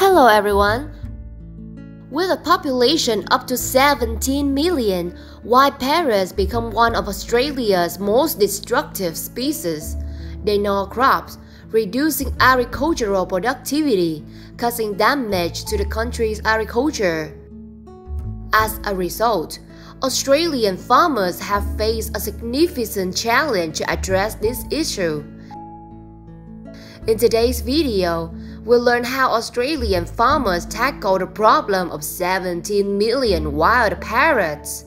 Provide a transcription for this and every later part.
Hello everyone! With a population up to 17 million, white parrots become one of Australia's most destructive species. They gnaw crops, reducing agricultural productivity, causing damage to the country's agriculture. As a result, Australian farmers have faced a significant challenge to address this issue. In today's video, we'll learn how Australian farmers tackle the problem of 17 million wild parrots.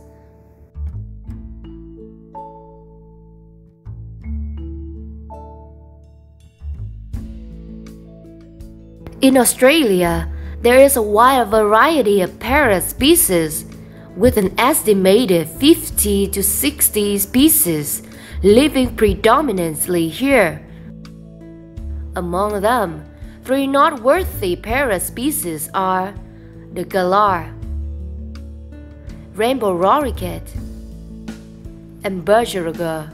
In Australia, there is a wide variety of parrot species, with an estimated 50 to 60 species living predominantly here. Among them, three noteworthy parrot species are the galah, rainbow lorikeet, and budgerigar.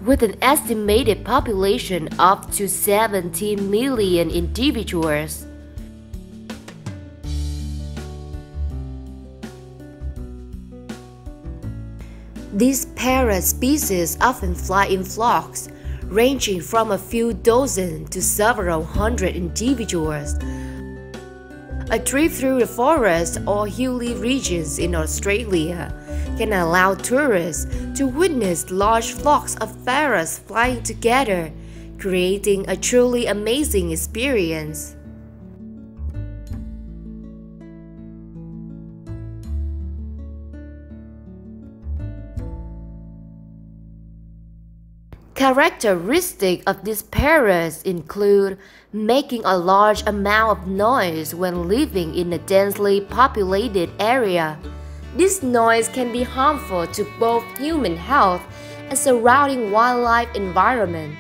With an estimated population of up to 17 million individuals. These parrot species often fly in flocks, ranging from a few dozen to several hundred individuals. A trip through the forest or hilly regions in Australia can allow tourists to witness large flocks of parrots flying together, creating a truly amazing experience. Characteristics of these parrots include making a large amount of noise when living in a densely populated area. This noise can be harmful to both human health and surrounding wildlife environment.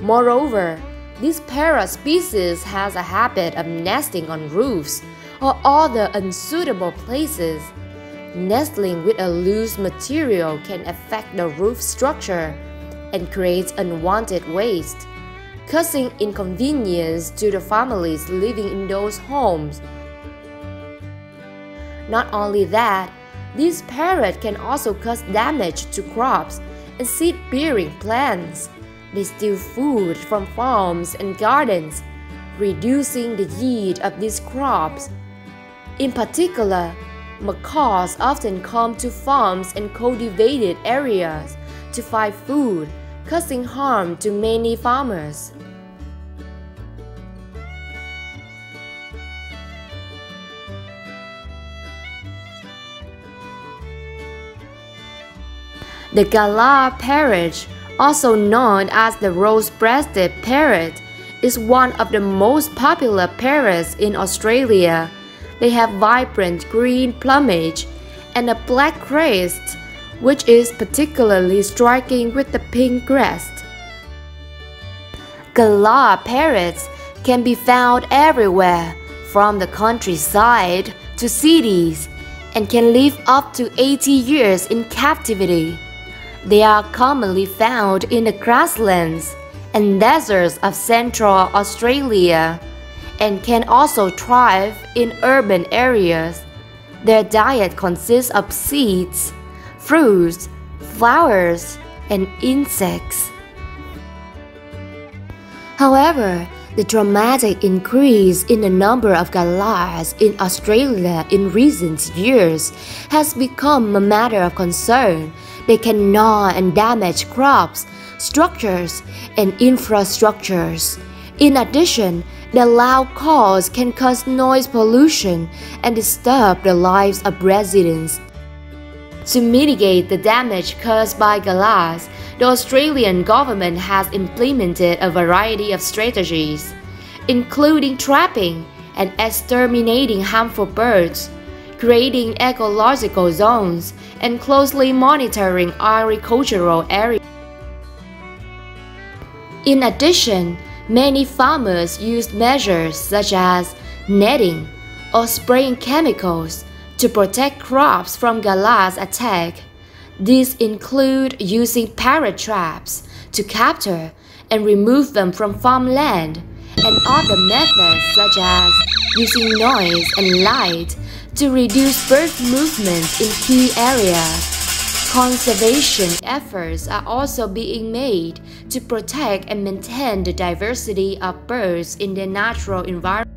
Moreover, this parrot species has a habit of nesting on roofs or other unsuitable places. Nestling with a loose material can affect the roof structure and create unwanted waste, causing inconvenience to the families living in those homes. Not only that, these parrots can also cause damage to crops and seed-bearing plants. They steal food from farms and gardens, reducing the yield of these crops. In particular, macaws often come to farms and cultivated areas to find food, causing harm to many farmers. The galah parrot, also known as the rose-breasted parrot, is one of the most popular parrots in Australia. They have vibrant green plumage and a black crest, which is particularly striking with the pink crest. Galah parrots can be found everywhere, from the countryside to cities, and can live up to 80 years in captivity. They are commonly found in the grasslands and deserts of Central Australia, and can also thrive in urban areas. Their diet consists of seeds, fruits, flowers, and insects. However, the dramatic increase in the number of galahs in Australia in recent years has become a matter of concern. They can gnaw and damage crops, structures, and infrastructures. In addition, their loud calls can cause noise pollution and disturb the lives of residents. To mitigate the damage caused by galahs, the Australian government has implemented a variety of strategies, including trapping and exterminating harmful birds, creating ecological zones, and closely monitoring agricultural areas. In addition, many farmers use measures such as netting or spraying chemicals to protect crops from galahs' attack. These include using parrot traps to capture and remove them from farmland, and other methods such as using noise and light to reduce bird movements in key areas. Conservation efforts are also being made to protect and maintain the diversity of birds in their natural environment.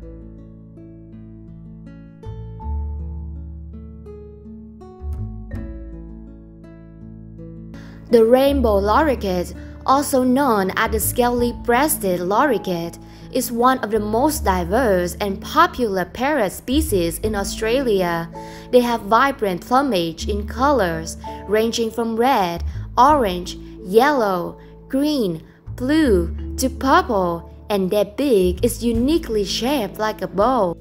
The rainbow lorikeet, also known as the scaly-breasted lorikeet, is one of the most diverse and popular parrot species in Australia. They have vibrant plumage in colors ranging from red, orange, yellow, green, blue to purple, and their beak is uniquely shaped like a bow.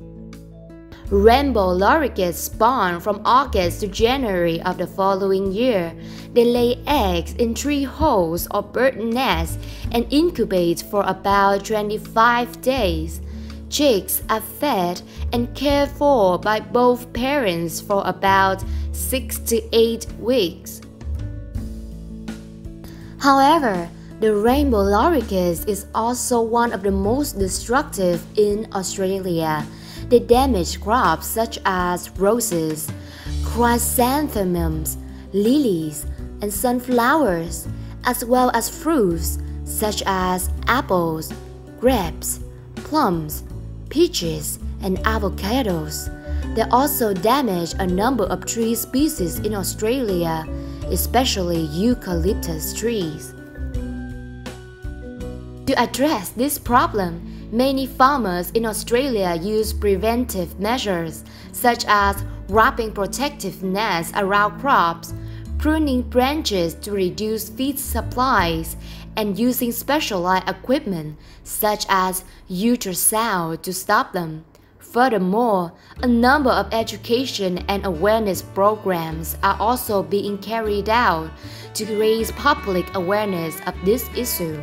Rainbow lorikeets spawn from August to January of the following year. They lay eggs in tree holes or bird nests and incubate for about 25 days. Chicks are fed and cared for by both parents for about 6 to 8 weeks. However, the rainbow lorikeet is also one of the most destructive in Australia. They damage crops such as roses, chrysanthemums, lilies, and sunflowers, as well as fruits such as apples, grapes, plums, peaches, and avocados. They also damage a number of tree species in Australia, especially eucalyptus trees. To address this problem, many farmers in Australia use preventive measures such as wrapping protective nets around crops, pruning branches to reduce feed supplies, and using specialized equipment such as ultrasound to stop them. Furthermore, a number of education and awareness programs are also being carried out to raise public awareness of this issue.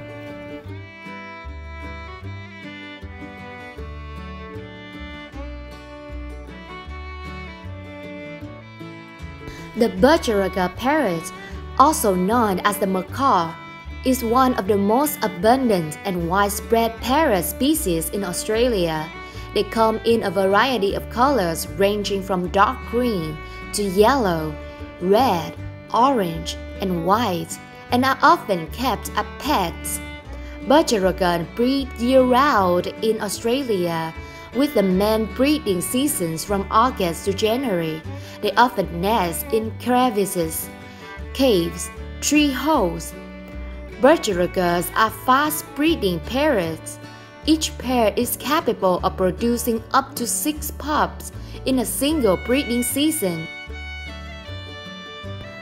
The Budgerigar parrot, also known as the macaw, is one of the most abundant and widespread parrot species in Australia. They come in a variety of colors ranging from dark green to yellow, red, orange, and white, and are often kept as pets. Budgerigar breed year-round in Australia, with the main breeding seasons from August to January. They often nest in crevices, caves, tree holes. Budgerigars are fast-breeding parrots. Each pair is capable of producing up to 6 pups in a single breeding season.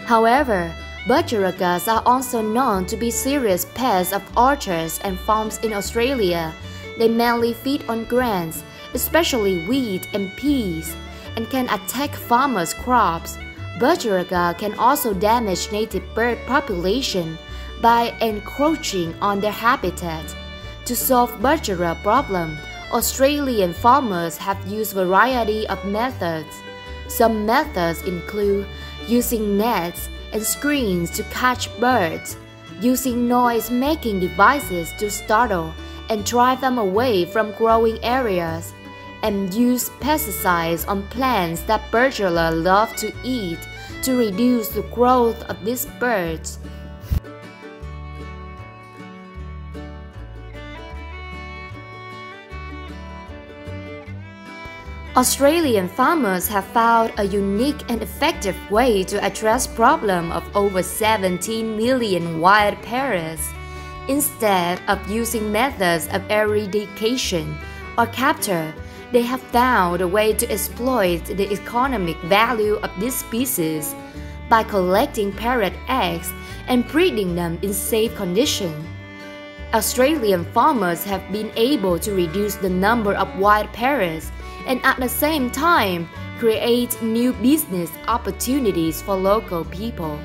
However, budgerigars are also known to be serious pests of orchards and farms in Australia. They mainly feed on grains, especially wheat and peas, and can attack farmers' crops. Budgerigar can also damage native bird population by encroaching on their habitat. To solve budgerigar problem, Australian farmers have used a variety of methods. Some methods include using nets and screens to catch birds, using noise-making devices to startle and drive them away from growing areas, and use pesticides on plants that budgerigar love to eat to reduce the growth of these birds. Australian farmers have found a unique and effective way to address the problem of over 17 million wild parrots. Instead of using methods of eradication or capture, they have found a way to exploit the economic value of this species by collecting parrot eggs and breeding them in safe conditions. Australian farmers have been able to reduce the number of wild parrots and at the same time create new business opportunities for local people.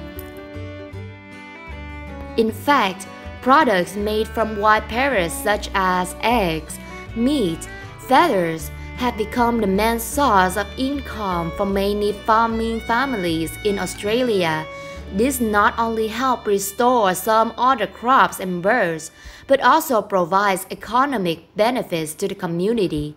In fact, products made from wild parrots such as eggs, meat, feathers have become the main source of income for many farming families in Australia. This not only helps restore some other crops and birds, but also provides economic benefits to the community.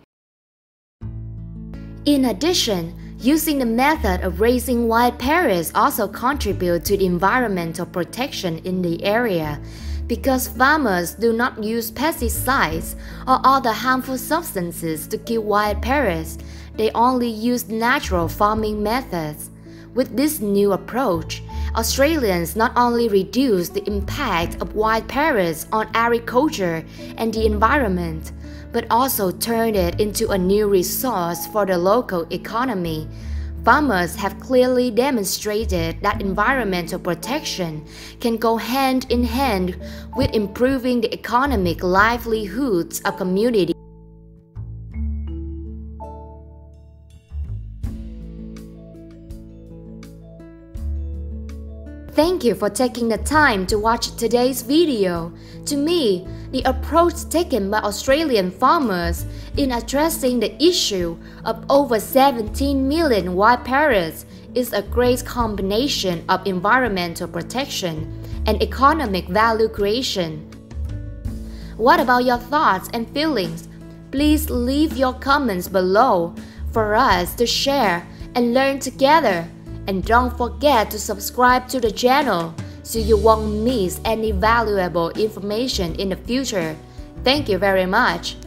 In addition, using the method of raising wild parrots also contributes to the environmental protection in the area, because farmers do not use pesticides or other harmful substances to kill wild parrots. They only use natural farming methods. With this new approach, Australians not only reduce the impact of wild parrots on agriculture and the environment, but also turn it into a new resource for the local economy. Farmers have clearly demonstrated that environmental protection can go hand in hand with improving the economic livelihoods of communities. Thank you for taking the time to watch today's video. To me, the approach taken by Australian farmers in addressing the issue of over 17 million wild parrots is a great combination of environmental protection and economic value creation. What about your thoughts and feelings? Please leave your comments below for us to share and learn together. And don't forget to subscribe to the channel so you won't miss any valuable information in the future. Thank you very much.